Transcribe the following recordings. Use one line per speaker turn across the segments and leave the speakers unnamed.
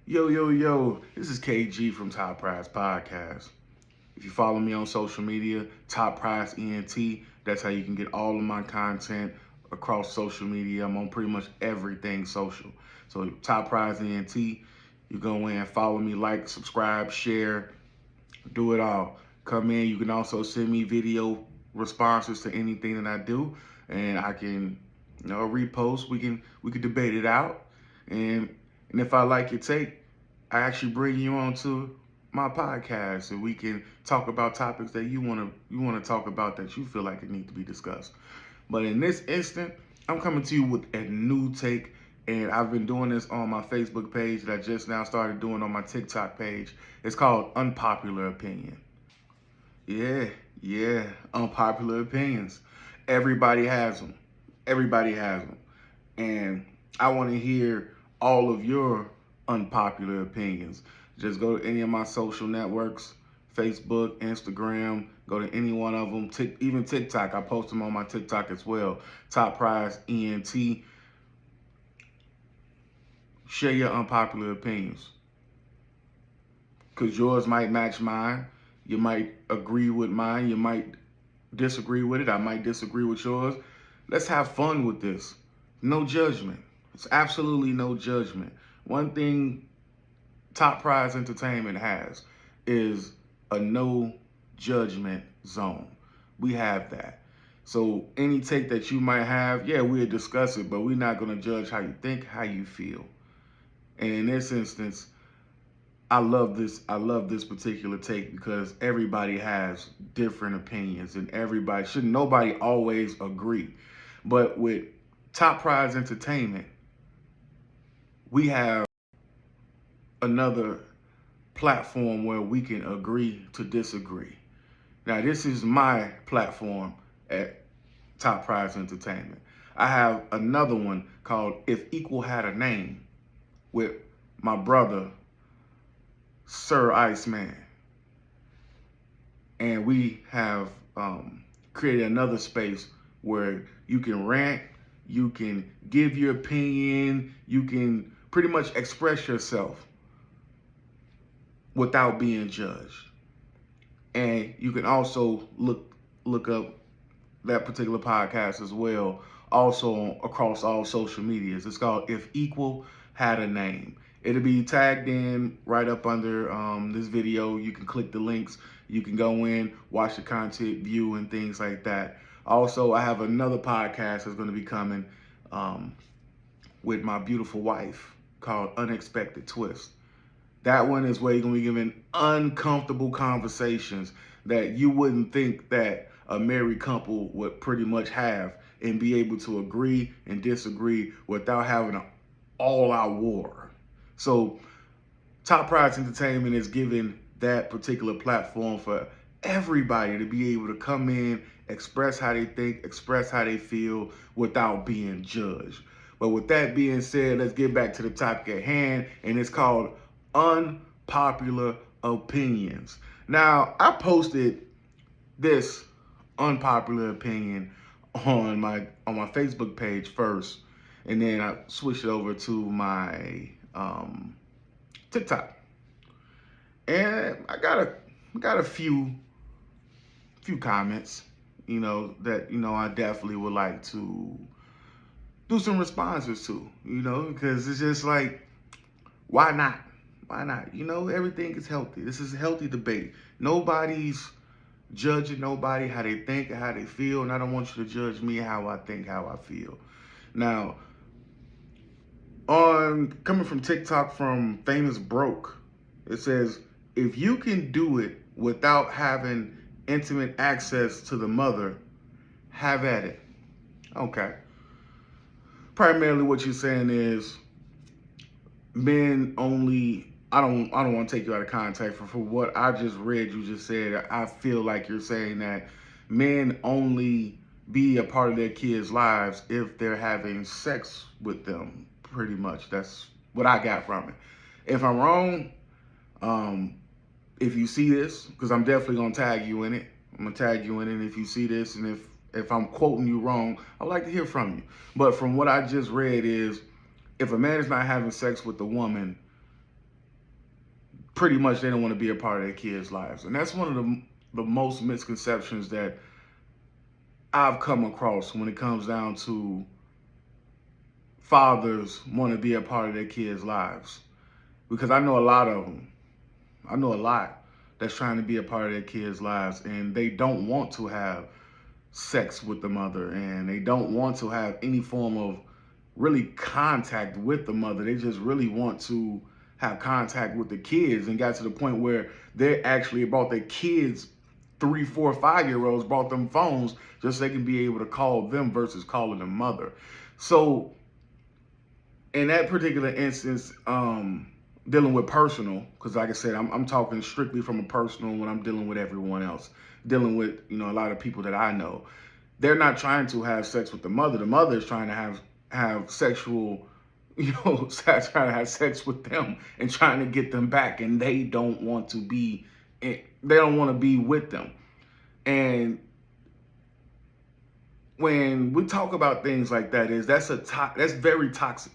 Yo, this is KG from Top Prize Podcast. If you follow me on social media, Top Prize ENT, that's how you can get all of my content across social media. I'm on pretty much everything social. So, Top Prize ENT, you go in, follow me, like, subscribe, share, do it all. Come in, you can also send me video responses to anything that I do, and I can, repost. We can debate it out, and if I like your take, I actually bring you on to my podcast, and we can talk about topics that you wanna talk about that you feel like it need to be discussed. But in this instant, I'm coming to you with a new take, and I've been doing this on my Facebook page that I just now started doing on my TikTok page. It's called Unpopular Opinion. Yeah, yeah, unpopular opinions. Everybody has them. Everybody has them. And I want to hear all of your unpopular opinions. Just go to any of my social networks, Facebook, Instagram, go to any one of them, even TikTok. I post them on my TikTok as well. Top Prize ENT. Share your unpopular opinions because yours might match mine. You might agree with mine. You might disagree with it. I might disagree with yours. Let's have fun with this. No judgment. It's absolutely no judgment. One thing Top Prize Entertainment has is a no judgment zone. We have that. So any take that you might have, yeah, we'll discuss it, but we're not going to judge how you think, how you feel. And in this instance, I love this. I love this particular take because everybody has different opinions, and everybody should nobody always agree. But with Top Prize Entertainment, we have another platform where we can agree to disagree. Now, this is my platform at Top Prize Entertainment. I have another one called If Equal Had a Name with my brother, Sir Iceman. And we have created another space where you can rant, you can give your opinion, you can pretty much express yourself without being judged. And you can also look up that particular podcast as well, also across all social medias. It's called If Equal Had a Name. It'll be tagged in right up under this video. You can click the links. You can go in, watch the content, view, and things like that. Also, I have another podcast that's going to be coming with my beautiful wife called Unexpected Twist. That one is where you're going to be given uncomfortable conversations that you wouldn't think that a married couple would pretty much have and be able to agree and disagree without having an all-out war. So Top Prize Entertainment is giving that particular platform for everybody to be able to come in, express how they think, express how they feel without being judged. But with that being said, let's get back to the topic at hand, and it's called Unpopular Opinions. Now, I posted this unpopular opinion on my Facebook page first, and then I switched it over to my TikTok, and I got a few comments, that I definitely would like to do some responses to, because it's just like, why not? Why not? Everything is healthy. This is a healthy debate. Nobody's judging nobody how they think and how they feel, and I don't want you to judge me how I think, how I feel. Now, on coming from TikTok from Famous Broke, it says, if you can do it without having intimate access to the mother, have at it. Okay. Primarily what you're saying is men only. I don't want to take you out of context for what I just read. You just said, I feel like you're saying that men only be a part of their kids' lives if they're having sex with them. Pretty much, that's what I got from it. If I'm wrong, if you see this, because I'm definitely gonna tag you in it. I'm gonna tag you in it if you see this, and if I'm quoting you wrong, I'd like to hear from you. But from what I just read is, if a man is not having sex with the woman, pretty much they don't want to be a part of their kids' lives. And that's one of the most misconceptions that I've come across when it comes down to fathers want to be a part of their kids' lives. Because I know a lot of them. I know a lot that's trying to be a part of their kids' lives, and they don't want to have sex with the mother, and they don't want to have any form of really contact with the mother. They just really want to have contact with the kids, and got to the point where they actually brought their kids, 3, 4, 5 year olds, brought them phones just so they can be able to call them versus calling the mother. So in that particular instance, dealing with personal, because like I said, I'm talking strictly from a personal when I'm dealing with everyone else, dealing with, a lot of people that I know. They're not trying to have sex with the mother. The mother is trying to have sexual, trying to have sex with them and trying to get them back, and they don't want to be, they don't want to be with them. And when we talk about things like that, that's very toxic.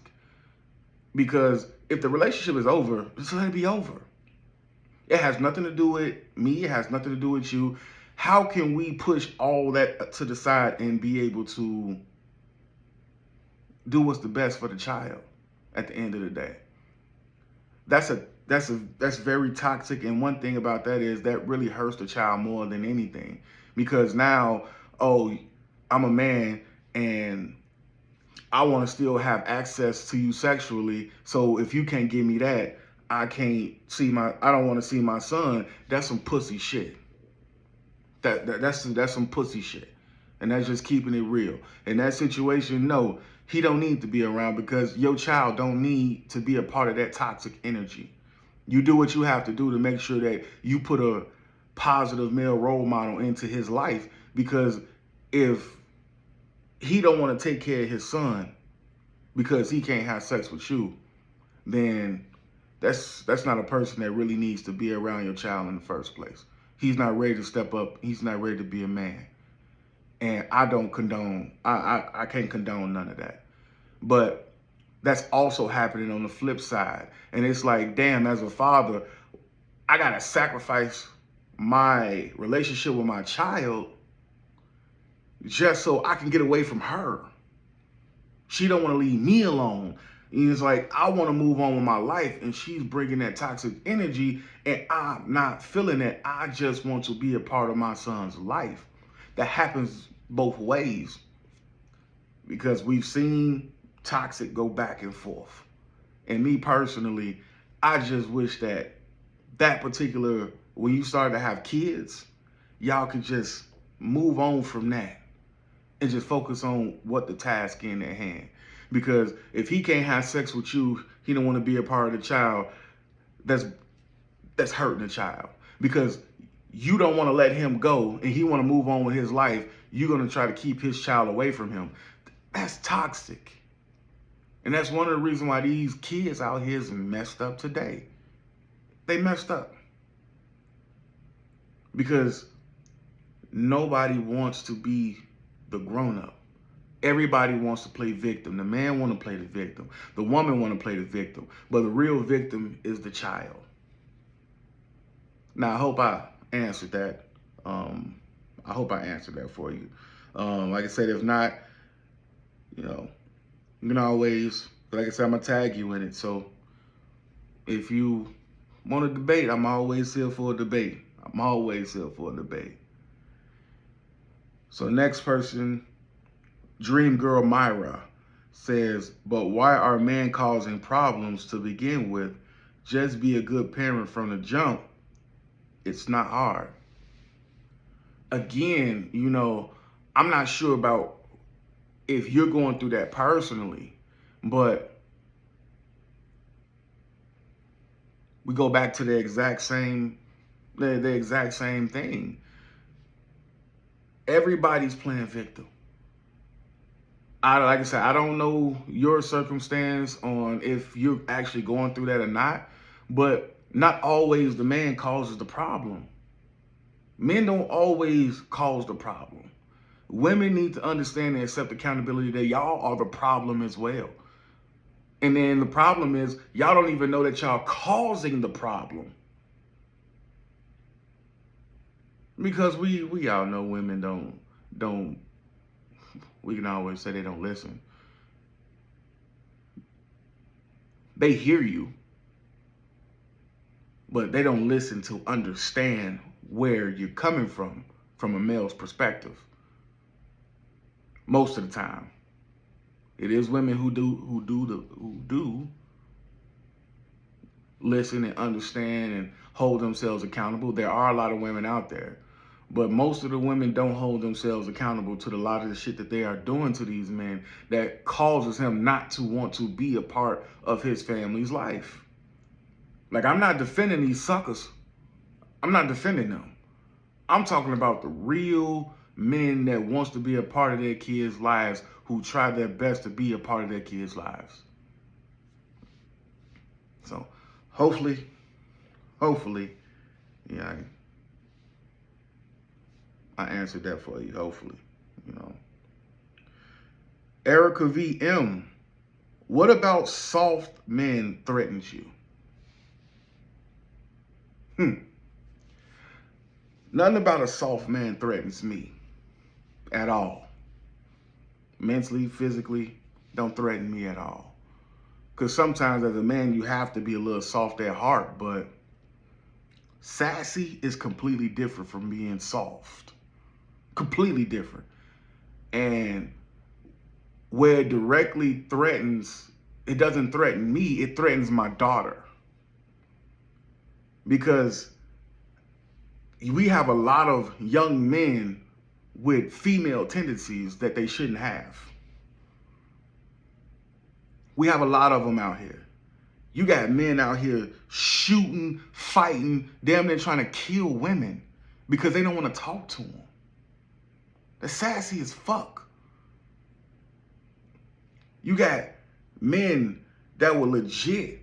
Because if the relationship is over, just let it be over. It has nothing to do with me. It has nothing to do with you. How can we push all that to the side and be able to do what's the best for the child at the end of the day? That's very toxic. And one thing about that is that really hurts the child more than anything. Because now, oh, I'm a man and I want to still have access to you sexually. So if you can't give me that, I don't want to see my son. That's some pussy shit. That's some pussy shit. And that's just keeping it real. In that situation, no, he don't need to be around, because your child don't need to be a part of that toxic energy. You do what you have to do to make sure that you put a positive male role model into his life, because if he don't want to take care of his son because he can't have sex with you, then that's not a person that really needs to be around your child in the first place. He's not ready to step up. He's not ready to be a man. And I don't condone, I can't condone none of that. But that's also happening on the flip side. And it's like, damn, as a father, I gotta sacrifice my relationship with my child just so I can get away from her. She don't want to leave me alone. And it's like, I want to move on with my life, and she's bringing that toxic energy, and I'm not feeling it. I just want to be a part of my son's life. That happens both ways, because we've seen toxic go back and forth. And me personally, I just wish that particular, when you start to have kids, y'all could just move on from that and just focus on what the task in at hand. Because if he can't have sex with you, he don't want to be a part of the child. That's hurting the child, because you don't want to let him go and he want to move on with his life. You're going to try to keep his child away from him. That's toxic. And that's one of the reasons why these kids out here is messed up today. They messed up because nobody wants to be the grown-up. Everybody wants to play victim. The man want to play the victim. The woman want to play the victim. But the real victim is the child. Now, I hope I answered that. I hope I answered that for you. Like I said, if not, you can always, like I said, I'm going to tag you in it. So if you want to debate, I'm always here for a debate. I'm always here for a debate. So next person, Dream Girl Myra, says, but why are men causing problems to begin with? Just be a good parent from the jump. It's not hard. Again, I'm not sure about if you're going through that personally, but we go back to the exact same thing. Everybody's playing victim. Like I said, I don't know your circumstance on if you're actually going through that or not, but not always the man causes the problem. Men don't always cause the problem. Women need to understand and accept accountability that y'all are the problem as well. And then the problem is y'all don't even know that y'all causing the problem. Because we all know women don't we can always say they don't listen. They hear you, but they don't listen to understand where you're coming from a male's perspective. Most of the time, it is women who do listen and understand and hold themselves accountable. There are a lot of women out there, but most of the women don't hold themselves accountable to the lot of the shit that they are doing to these men that causes him not to want to be a part of his family's life. Like, I'm not defending these suckers. I'm not defending them. I'm talking about the real men that wants to be a part of their kids' lives, who try their best to be a part of their kids' lives. So hopefully, yeah, I answered that for you, hopefully. You know. Erica VM, what about soft men threatens you? Nothing about a soft man threatens me at all. Mentally, physically, don't threaten me at all. Because sometimes as a man, you have to be a little soft at heart, but sassy is completely different from being soft. Completely different. And where it directly threatens, it doesn't threaten me, it threatens my daughter. Because we have a lot of young men with female tendencies that they shouldn't have. We have a lot of them out here. You got men out here shooting, fighting, damn near trying to kill women because they don't want to talk to them. They're sassy as fuck. You got men that will legit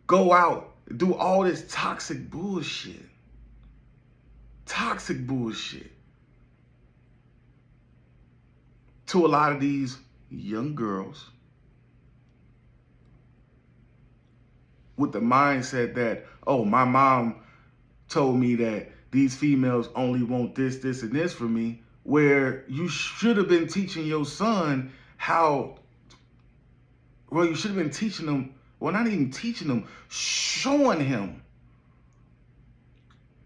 go out and do all this toxic bullshit. Toxic bullshit. To a lot of these young girls with the mindset that, oh, my mom told me that these females only want this, this, and this from me, where you should have been teaching your son how, well, you should have been teaching them, well, not even teaching them, showing him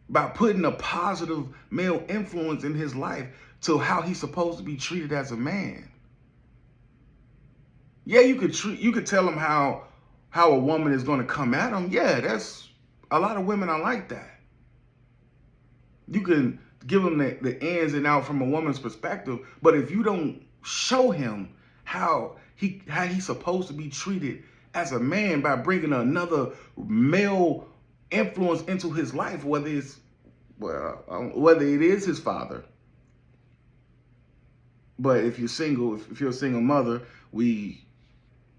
by putting a positive male influence in his life to how he's supposed to be treated as a man. Yeah, you could tell him how a woman is going to come at him. Yeah, that's a lot of women are like that. You can give him the ins and out from a woman's perspective, but if you don't show him how he's supposed to be treated as a man by bringing another male influence into his life, whether it is his father. But if you're single, if you're a single mother, we're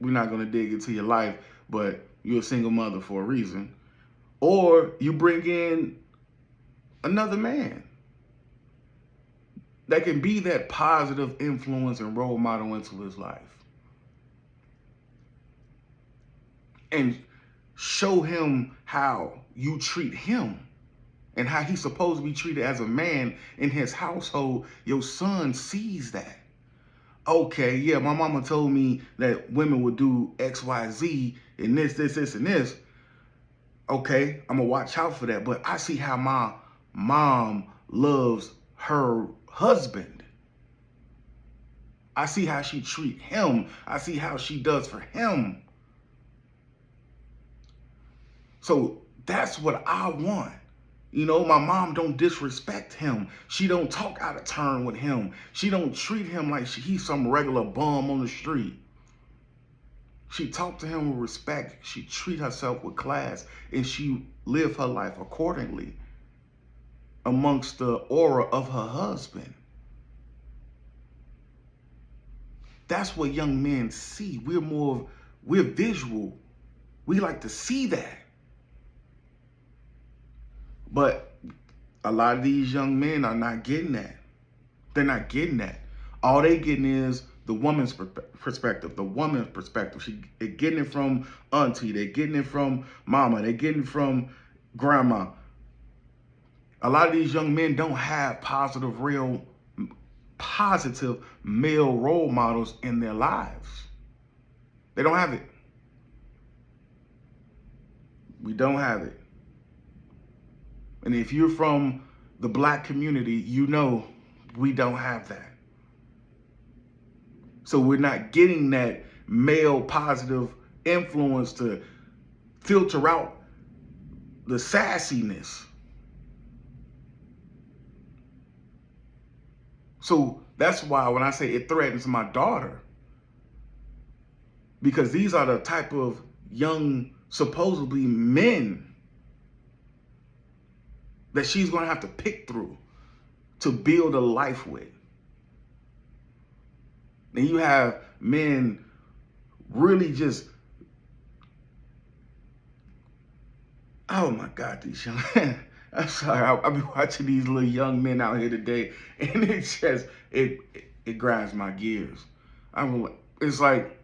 not going to dig into your life, but you're a single mother for a reason. Or you bring in another man that can be that positive influence and role model into his life. And show him how you treat him and how he's supposed to be treated as a man in his household. Your son sees that. Okay, yeah, my mama told me that women would do X, Y, Z, and this, and this. Okay, I'm gonna watch out for that. But I see how my mom loves her husband. I see how she treats him. I see how she does for him. So that's what I want. You know, my mom don't disrespect him. She don't talk out of turn with him. She don't treat him like he's some regular bum on the street. She talk to him with respect. She treat herself with class, and she live her life accordingly amongst the aura of her husband. That's what young men see. We're visual. We like to see that. But a lot of these young men are not getting that. They're not getting that. All they getting is the woman's perspective, the woman's perspective. They're getting it from auntie. They're getting it from mama. They're getting it from grandma. A lot of these young men don't have positive male role models in their lives. They don't have it. We don't have it. And if you're from the black community, you know we don't have that. So we're not getting that male positive influence to filter out the sassiness. So that's why when I say it threatens my daughter, because these are the type of young, supposedly men that she's going to have to pick through to build a life with. And you have men really just, oh my God, these young men. I'm sorry, I've been watching these little young men out here today, and it grinds my gears. It's like,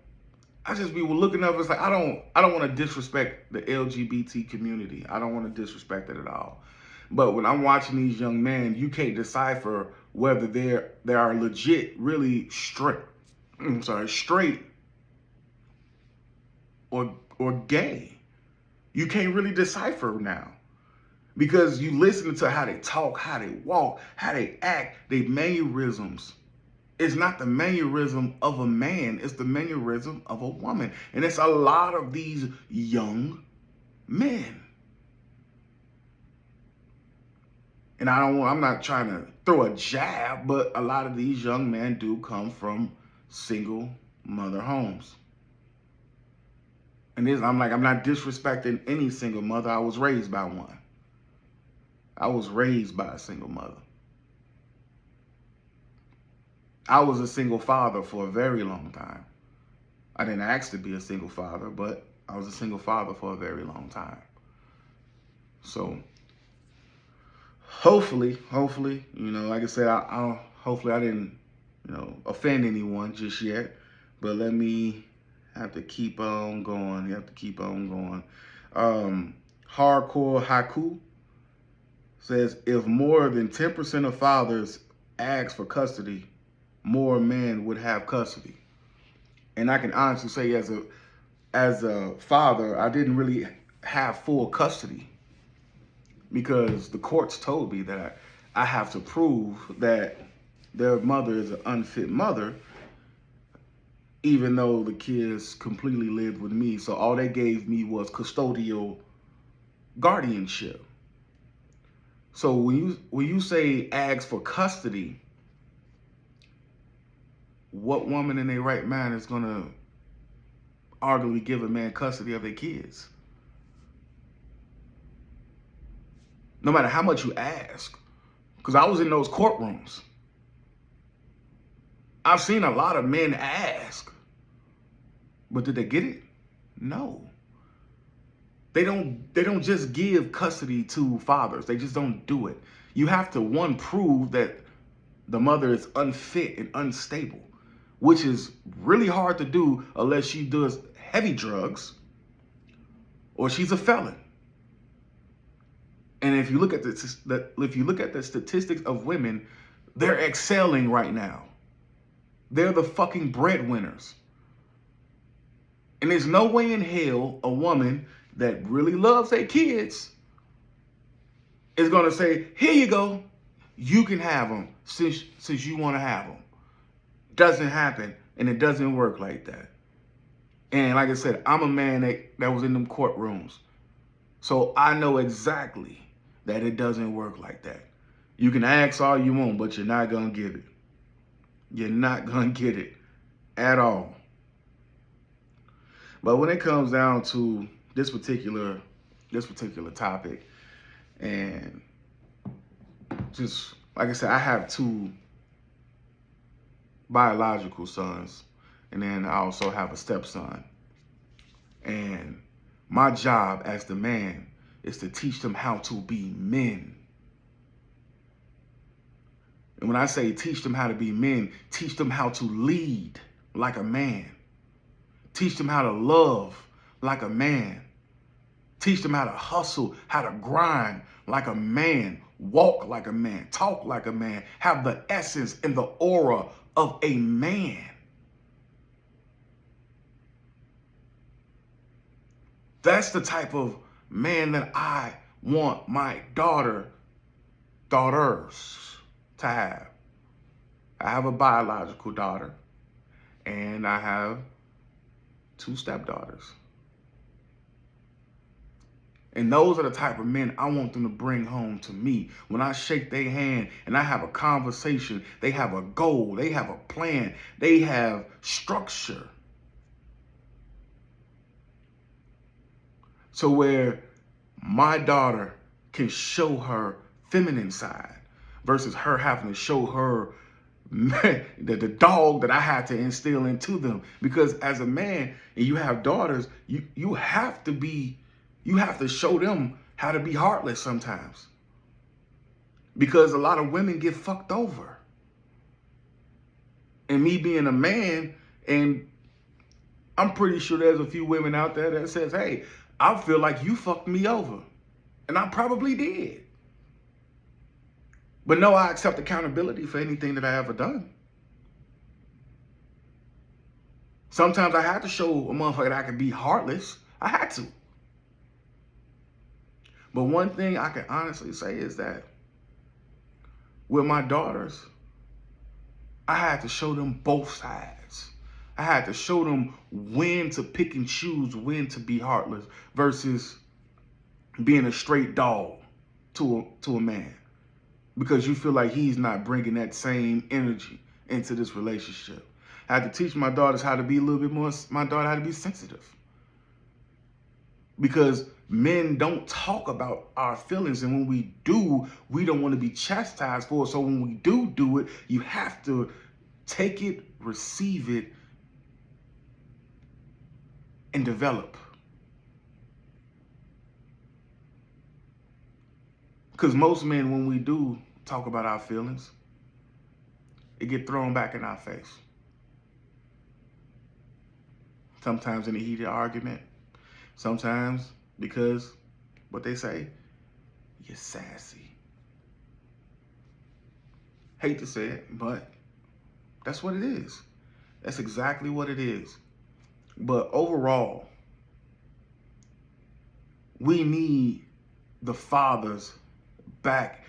I just be looking up. It's like I don't want to disrespect the LGBT community. I don't want to disrespect it at all. But when I'm watching these young men, you can't decipher whether they are legit, really straight. Straight or gay. You can't really decipher now because you listen to how they talk, how they walk, how they act, their mannerisms. It's not the mannerism of a man, it's the mannerism of a woman. And it's a lot of these young men. And I'm not trying to throw a jab, but a lot of these young men do come from single mother homes. And I'm not disrespecting any single mother. I was raised by one. I was raised by a single mother. I was a single father for a very long time. I didn't ask to be a single father, but I was a single father for a very long time. So hopefully, like I said, hopefully I didn't, offend anyone just yet. But let me have to keep on going. You have to keep on going. Hardcore Haiku says, if more than 10% of fathers ask for custody, more men would have custody. And I can honestly say, as a father, I didn't really have full custody because the courts told me that I have to prove that their mother is an unfit mother, even though the kids completely lived with me. So all they gave me was custodial guardianship. So when you say ask for custody, what woman in their right mind is going to arguably give a man custody of their kids? No matter how much you ask. Because I was in those courtrooms. I've seen a lot of men ask. But did they get it? No. They don't just give custody to fathers. They just don't do it. You have to, one, prove that the mother is unfit and unstable, which is really hard to do unless she does heavy drugs or she's a felon. And if you look at the statistics of women, they're excelling right now. They're the fucking breadwinners. And there's no way in hell a woman that really loves their kids is going to say, here you go, you can have them since you want to have them. Doesn't happen, and it doesn't work like that. And like I said, I'm a man that was in them courtrooms. So I know exactly that it doesn't work like that. You can ask all you want, but you're not going to get it. You're not going to get it at all. But when it comes down to this particular topic, and just like I said, I have two biological sons, and then I also have a stepson. And my job as the man is to teach them how to be men. And when I say teach them how to be men, teach them how to lead like a man. Teach them how to love like a man. Teach them how to hustle, how to grind like a man, walk like a man, talk like a man, have the essence and the aura of a man. That's the type of man that I want my daughters to have. I have a biological daughter and I have 2 stepdaughters. And those are the type of men I want them to bring home to me. When I shake their hand and I have a conversation, they have a goal, they have a plan, they have structure. So where my daughter can show her feminine side versus her having to show her the dog that I had to instill into them. Because as a man and you have daughters, you have to show them how to be heartless sometimes. Because a lot of women get fucked over. And me being a man, and I'm pretty sure there's a few women out there that says, hey, I feel like you fucked me over. And I probably did. But no, I accept accountability for anything that I ever done. Sometimes I had to show a motherfucker that I could be heartless. I had to. But one thing I can honestly say is that with my daughters, I had to show them both sides. I had to show them when to pick and choose, when to be heartless versus being a straight dog to a man. Because you feel like he's not bringing that same energy into this relationship. I had to teach my daughters how to be a little bit more, my daughter how to be sensitive. Because men don't talk about our feelings. And when we do, we don't want to be chastised for it. So when we do it, you have to take it, receive it, and develop. Because most men, when we do talk about our feelings, it get thrown back in our face. Sometimes in a heated argument. Sometimes because, what they say, you're sassy. Hate to say it, but that's what it is. That's exactly what it is. But overall, we need the fathers back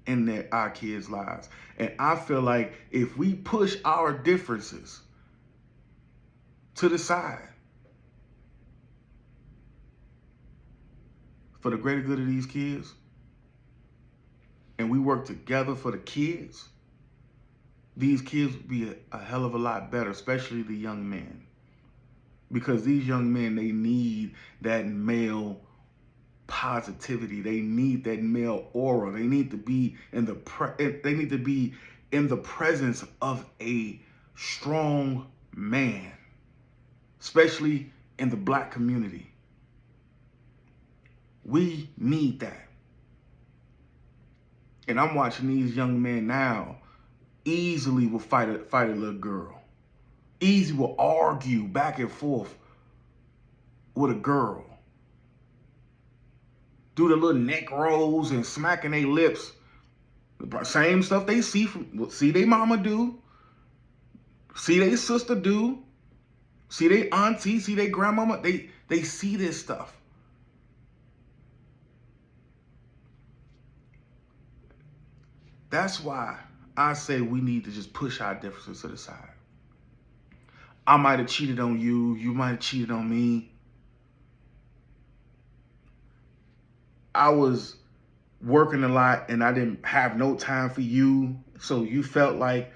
in our kids' lives. And I feel like if we push our differences to the side for the greater good of these kids, and we work together for the kids, these kids would be a hell of a lot better, especially the young men. Because these young men, they need that male positivity. They need that male aura. They need to be in the presence of a strong man, especially in the black community. We need that. And I'm watching these young men now easily will fight a little girl. Easy will argue back and forth with a girl. Do the little neck rolls and smacking their lips. Same stuff they see their mama do, see their sister do, see their auntie, see their grandmama. They see this stuff. That's why I say we need to just push our differences to the side. I might have cheated on you. You might have cheated on me. I was working a lot and I didn't have no time for you. So you felt like,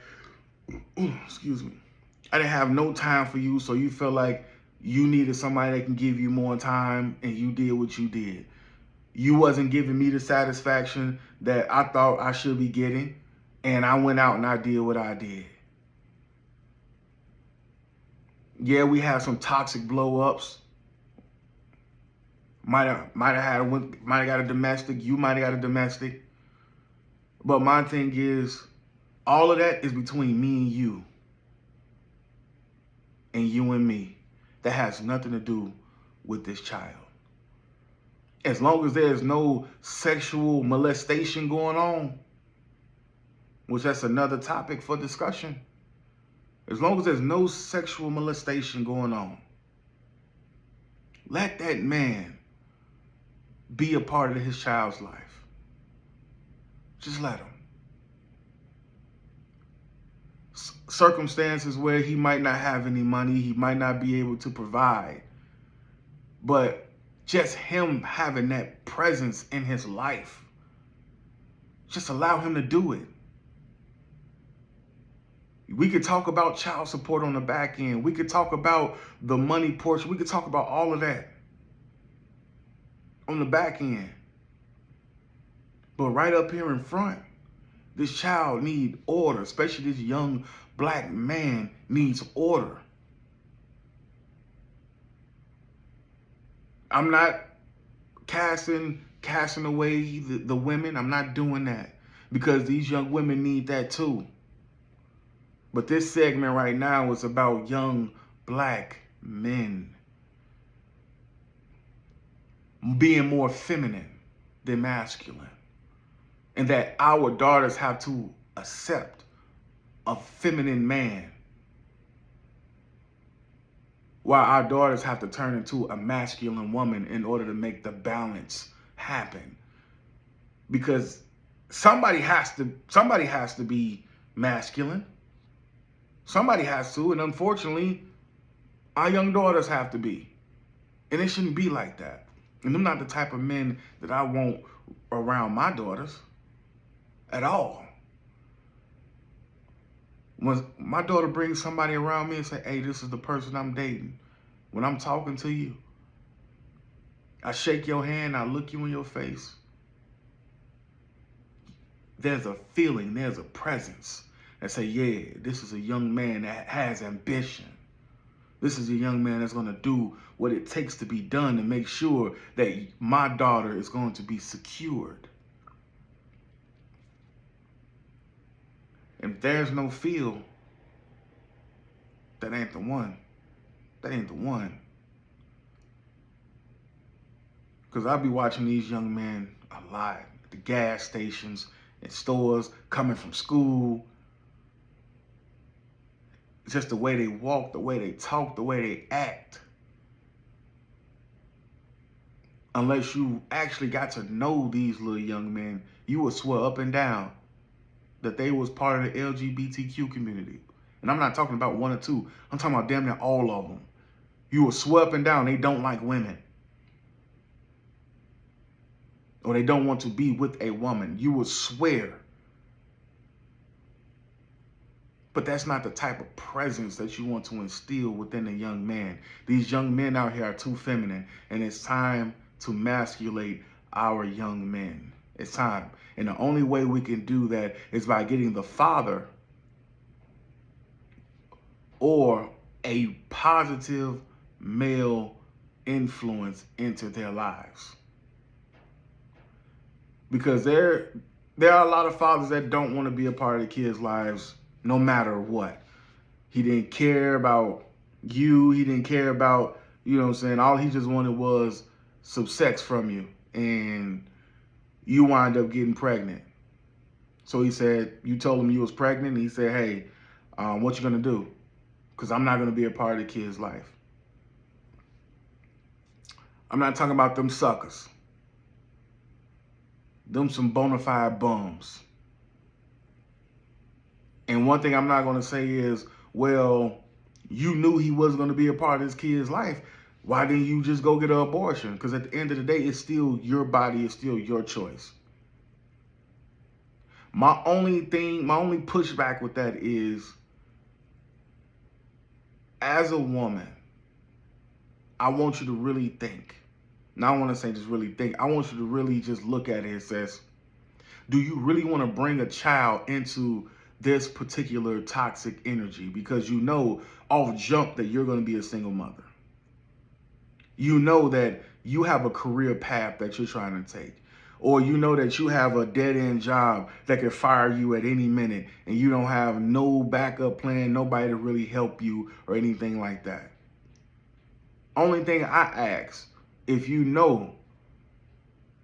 excuse me, I didn't have no time for you. So you felt like you needed somebody that can give you more time, and you did what you did. You wasn't giving me the satisfaction that I thought I should be getting. And I went out and I did what I did. Yeah, we had some toxic blow ups. Might have got a domestic. You might have got a domestic. But my thing is, all of that is between me and you and me. That has nothing to do with this child. As long as there's no sexual molestation going on, which that's another topic for discussion. As long as there's no sexual molestation going on, let that man be a part of his child's life. Just let him. Circumstances where he might not have any money, he might not be able to provide, but just him having that presence in his life, just allow him to do it. We could talk about child support on the back end. We could talk about the money portion. We could talk about all of that on the back end. But right up here in front, this child needs order, especially this young black man needs order. I'm not casting away the women. I'm not doing that, because these young women need that too. But this segment right now is about young black men being more feminine than masculine. And that our daughters have to accept a feminine man, while our daughters have to turn into a masculine woman in order to make the balance happen. Because somebody has to be masculine. Somebody has to, and unfortunately, our young daughters have to be. And it shouldn't be like that. And I'm not the type of men that I want around my daughters at all. When my daughter brings somebody around me and say, hey, this is the person I'm dating, when I'm talking to you, I shake your hand, I look you in your face, there's a feeling, there's a presence that say, yeah, this is a young man that has ambition. This is a young man that's going to do what it takes to be done to make sure that my daughter is going to be secured. If there's no feel, that ain't the one. That ain't the one. Because I'll be watching these young men a lot at the gas stations, in stores, coming from school. Just the way they walk, the way they talk, the way they act. Unless you actually got to know these little young men, you would swear up and down that they was part of the LGBTQ community. And I'm not talking about one or two. I'm talking about damn near all of them. You would swear up and down they don't like women. Or they don't want to be with a woman. You would swear. But that's not the type of presence that you want to instill within a young man. These young men out here are too feminine, and it's time to masculate our young men. It's time. And the only way we can do that is by getting the father or a positive male influence into their lives. Because there are a lot of fathers that don't want to be a part of the kids' lives no matter what. He didn't care about you. He didn't care about, you know what I'm saying? All he just wanted was some sex from you. And you wind up getting pregnant. So he said, you told him you was pregnant. And he said, hey, what you going to do? Because I'm not going to be a part of the kid's life. I'm not talking about them suckers. Them some bona fide bums. And one thing I'm not going to say is, well, you knew he wasn't going to be a part of this kid's life. Why didn't you just go get an abortion? Because at the end of the day, it's still your body. It's still your choice. My only pushback with that is, as a woman, I want you to really think. Now, I want to say just really think. I want you to really just look at it and says, do you really want to bring a child into this particular toxic energy? Because you know off jump that you're going to be a single mother. You know that you have a career path that you're trying to take. Or you know that you have a dead-end job that could fire you at any minute and you don't have no backup plan, nobody to really help you or anything like that. Only thing I ask, if you know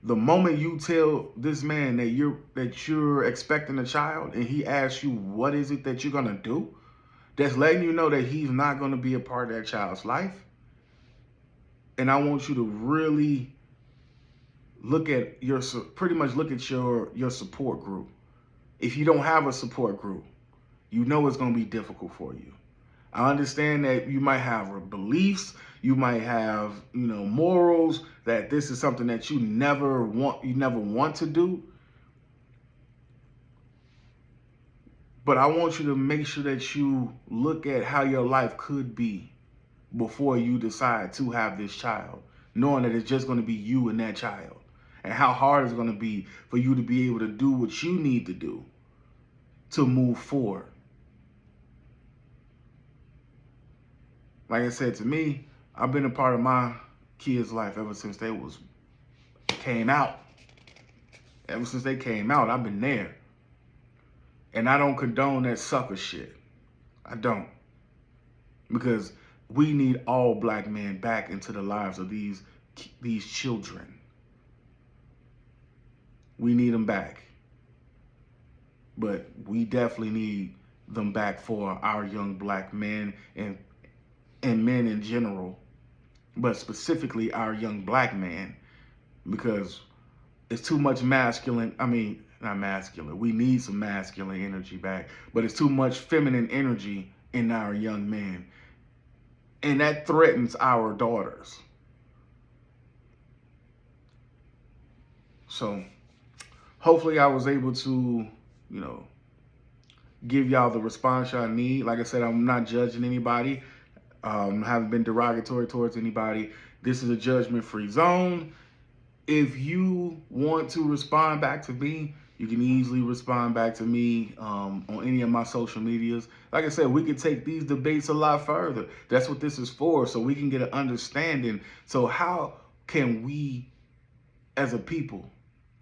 The moment you tell this man that you're expecting a child and he asks you what is it that you're gonna do, that's letting you know that he's not gonna be a part of that child's life. And I want you to really look at your pretty much look at your support group. If you don't have a support group, you know it's gonna be difficult for you. I understand that you might have beliefs, you might have, morals, that this is something that you never want to do. But I want you to make sure that you look at how your life could be before you decide to have this child, knowing that it's just going to be you and that child, and how hard it's going to be for you to be able to do what you need to do to move forward. Like I said, to me, I've been a part of my kids' life ever since they came out. Ever since they came out, I've been there. And I don't condone that sucker shit. I don't. Because we need all black men back into the lives of these children. We need them back. But we definitely need them back for our young black men and men in general, but specifically our young black man, because it's too much masculine. I mean, not masculine. We need some masculine energy back, but it's too much feminine energy in our young men. And that threatens our daughters. So hopefully I was able to, give y'all the response y'all need. Like I said, I'm not judging anybody. Haven't been derogatory towards anybody. This is a judgment-free zone. If you want to respond back to me, you can easily respond back to me on any of my social medias. Like I said, we could take these debates a lot further. That's what this is for, so we can get an understanding. So how can we, as a people,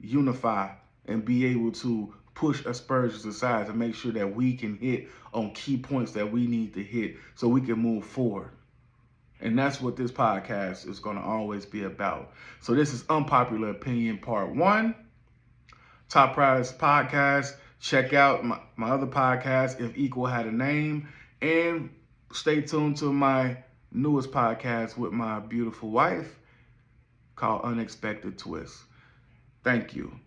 unify and be able to push aspersions aside to make sure that we can hit on key points that we need to hit so we can move forward? And that's what this podcast is going to always be about. So this is Unpopular Opinion Part 1, Top Prize Podcast. Check out my other podcast, If Equal Had a Name. And stay tuned to my newest podcast with my beautiful wife called Unexpected Twist. Thank you.